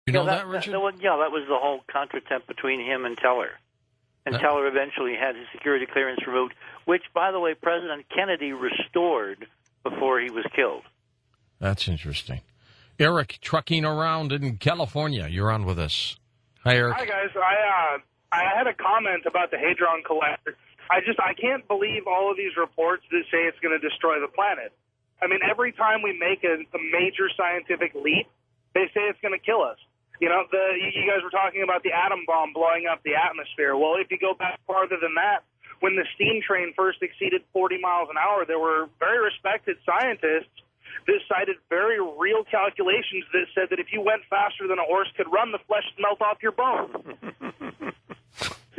You know that, Richard? That was the whole contretemps between him and Teller. And Teller eventually had his security clearance removed, which, by the way, President Kennedy restored before he was killed. That's interesting. Eric, trucking around in California. You're on with us. Hi, Eric. Hi, guys. I had a comment about the Hadron Collider. I can't believe all of these reports that say it's going to destroy the planet. I mean, every time we make a major scientific leap, they say it's going to kill us. You know, you guys were talking about the atom bomb blowing up the atmosphere. Well, if you go back farther than that, when the steam train first exceeded 40 miles an hour, there were very respected scientists that cited very real calculations that said that if you went faster than a horse could run, the flesh would melt off your bone.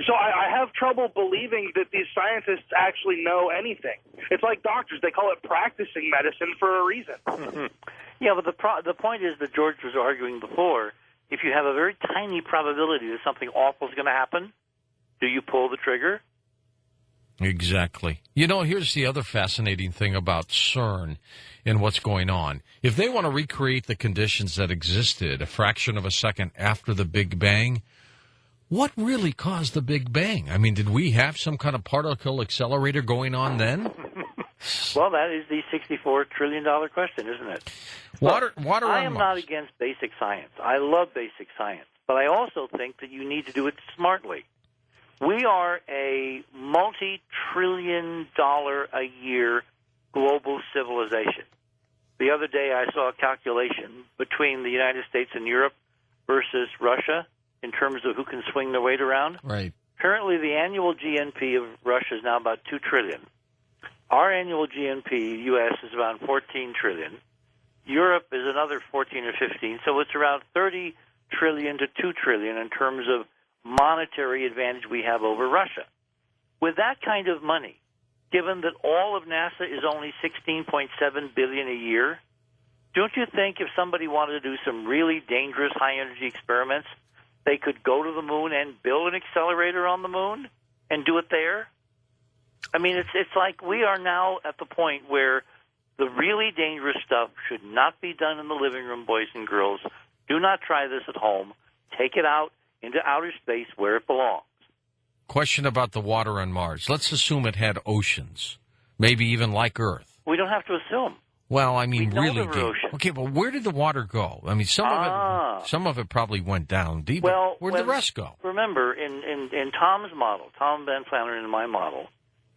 So I have trouble believing that these scientists actually know anything. It's like doctors. They call it practicing medicine for a reason. Yeah, but the point is that George was arguing before, if you have a very tiny probability that something awful is going to happen, do you pull the trigger? Exactly. You know, here's the other fascinating thing about Cern and what's going on. If they want to recreate the conditions that existed a fraction of a second after the Big Bang, what really caused the Big Bang? I mean, did we have some kind of particle accelerator going on then? Well, that is the $64 trillion question, isn't it? Water I on am Mars. not against basic science. I love basic science. But I also think that you need to do it smartly. We are a multi-trillion-dollar-a-year global civilization. The other day I saw a calculation between the United States and Europe versus Russia in terms of who can swing their weight around. Right. Currently, the annual GNP of Russia is now about $2 trillion. Our annual GNP, U.S., is around $14 trillion. Europe is another 14 or 15, so it's around $30 trillion to $2 trillion in terms of monetary advantage we have over Russia. With that kind of money, given that all of NASA is only $16.7 billion a year, don't you think if somebody wanted to do some really dangerous high-energy experiments, they could go to the moon and build an accelerator on the moon and do it there? I mean, it's like we are now at the point where the really dangerous stuff should not be done in the living room, boys and girls. Do not try this at home. Take it out into outer space where it belongs. Question about the water on Mars. Let's assume it had oceans, maybe even like Earth. We don't have to assume. Well, I mean, we really deep. Ocean. Okay, but where did the water go? I mean, some of it probably went down deep. Well, where'd the rest go? Remember, in Tom's model, Tom Van Flandern and my model,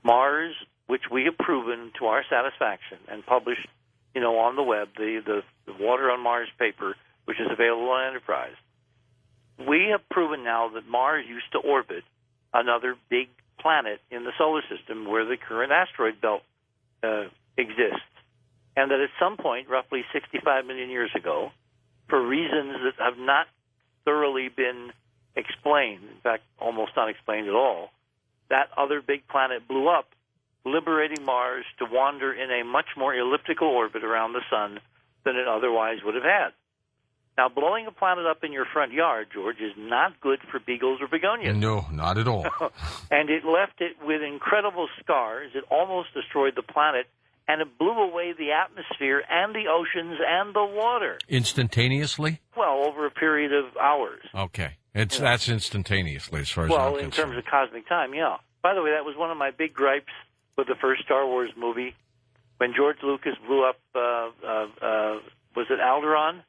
Mars, which we have proven to our satisfaction and published, on the web, the Water on Mars paper, which is available on Enterprise. We have proven now that Mars used to orbit another big planet in the solar system where the current asteroid belt exists. And that at some point, roughly 65 million years ago, for reasons that have not thoroughly been explained, in fact, almost not explained at all, that other big planet blew up, liberating Mars to wander in a much more elliptical orbit around the sun than it otherwise would have had. Now, blowing a planet up in your front yard, George, is not good for beagles or begonias. No, not at all. And it left it with incredible scars. It almost destroyed the planet, and it blew away the atmosphere and the oceans and the water. Instantaneously? Well, over a period of hours. Okay. That's instantaneously as far as I'm concerned. Well, in terms of cosmic time, yeah. By the way, that was one of my big gripes with the first Star Wars movie. When George Lucas blew up, was it Alderaan?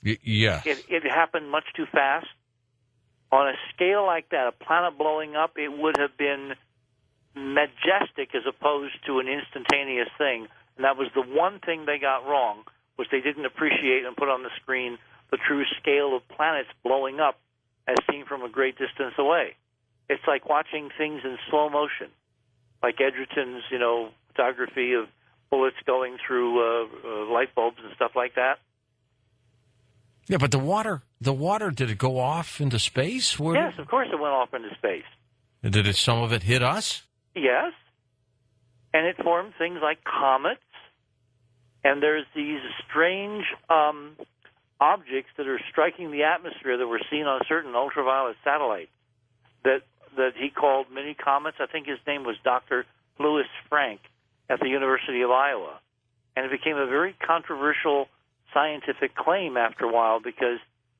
Yeah. It happened much too fast. On a scale like that, a planet blowing up, it would have been majestic as opposed to an instantaneous thing. And that was the one thing they got wrong, was they didn't appreciate and put on the screen the true scale of planets blowing up as seen from a great distance away. It's like watching things in slow motion, like Edgerton's, photography of bullets going through light bulbs and stuff like that. Yeah, but the water, did it go off into space? Yes, of course it went off into space. And did some of it hit us? Yes. And it formed things like comets. And there's these strange objects that are striking the atmosphere that were seen on certain ultraviolet satellites that he called mini comets. I think his name was Dr. Louis Frank at the University of Iowa. And it became a very controversial scientific claim after a while because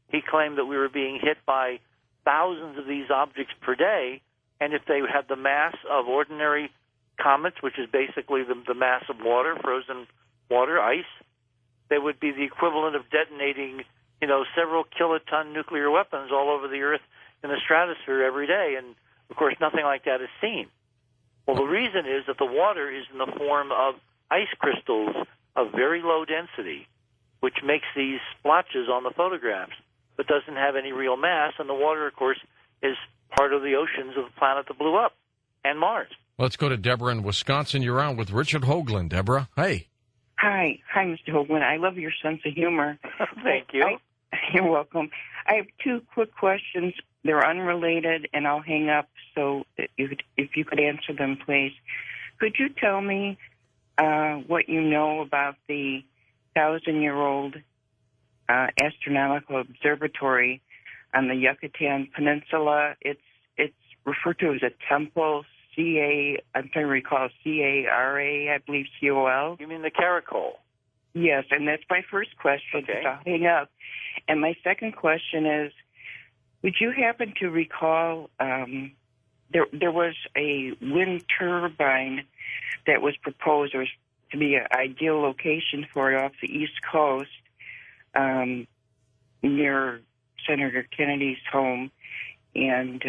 he claimed that we were being hit by thousands of these objects per day, and if they had the mass of ordinary comets, which is basically the mass of water, frozen water, ice, they would be the equivalent of detonating, several kiloton nuclear weapons all over the Earth in the stratosphere every day. And, of course, nothing like that is seen. Well, the reason is that the water is in the form of ice crystals of very low density, which makes these splotches on the photographs, but doesn't have any real mass. And the water, of course, is part of the oceans of the planet that blew up, and Mars. Let's go to Deborah in Wisconsin. You're on with Richard Hoagland. Deborah, hey. Hi, Mr. Hoagland. I love your sense of humor. Thank you. You're welcome. I have two quick questions. They're unrelated, and I'll hang up. So if you could answer them, please. Could you tell me what you know about the 1,000-year-old astronomical observatory on the Yucatan Peninsula? It's referred to as a temple. I'm trying to recall, C-A-R-A, I believe, C-O-L. You mean the Caracol? Yes, and that's my first question. Okay. So I'll hang up. And my second question is, would you happen to recall there was a wind turbine that was proposed or was to be an ideal location for it off the East Coast near Senator Kennedy's home, and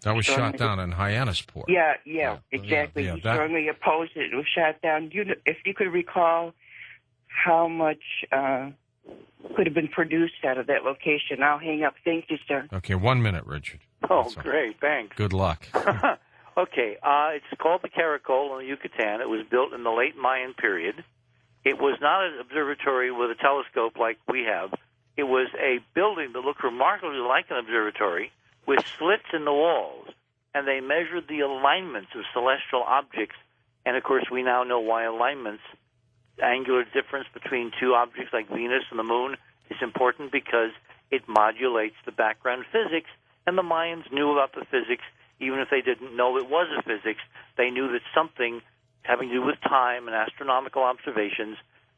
that was shot down in Hyannisport. Yeah, exactly. Yeah, he strongly opposed it. It was shot down. If you could recall how much could have been produced out of that location. I'll hang up. Thank you, sir. Okay, 1 minute, Richard. Oh, great. Thanks. Good luck. Okay, it's called the Caracol in the Yucatan. It was built in the late Mayan period. It was not an observatory with a telescope like we have. It was a building that looked remarkably like an observatory with slits in the walls, and they measured the alignments of celestial objects. And, of course, we now know why alignments, angular difference between two objects like Venus and the Moon, is important because it modulates the background physics, and the Mayans knew about the physics. Even if they didn't know it was a physics, they knew that something having to do with time and astronomical observations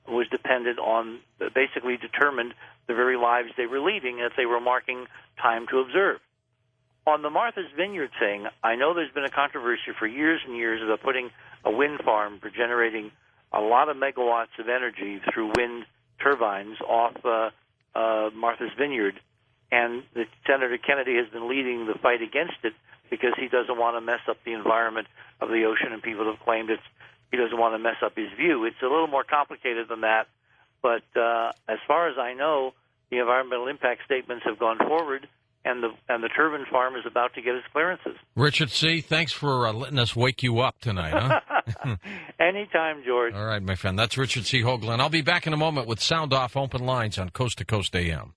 was dependent on, basically determined the very lives they were leading as they were marking time to observe. On the Martha's Vineyard thing, I know there's been a controversy for years and years about putting a wind farm for generating a lot of megawatts of energy through wind turbines off Martha's Vineyard, and Senator Kennedy has been leading the fight against it because he doesn't want to mess up the environment of the ocean, and people have claimed he doesn't want to mess up his view. It's a little more complicated than that, but as far as I know, the environmental impact statements have gone forward, and the turbine farm is about to get its clearances. Richard C., thanks for letting us wake you up tonight, huh? Anytime, George. All right, my friend. That's Richard C. Hoagland. I'll be back in a moment with Sound Off Open Lines on Coast to Coast AM.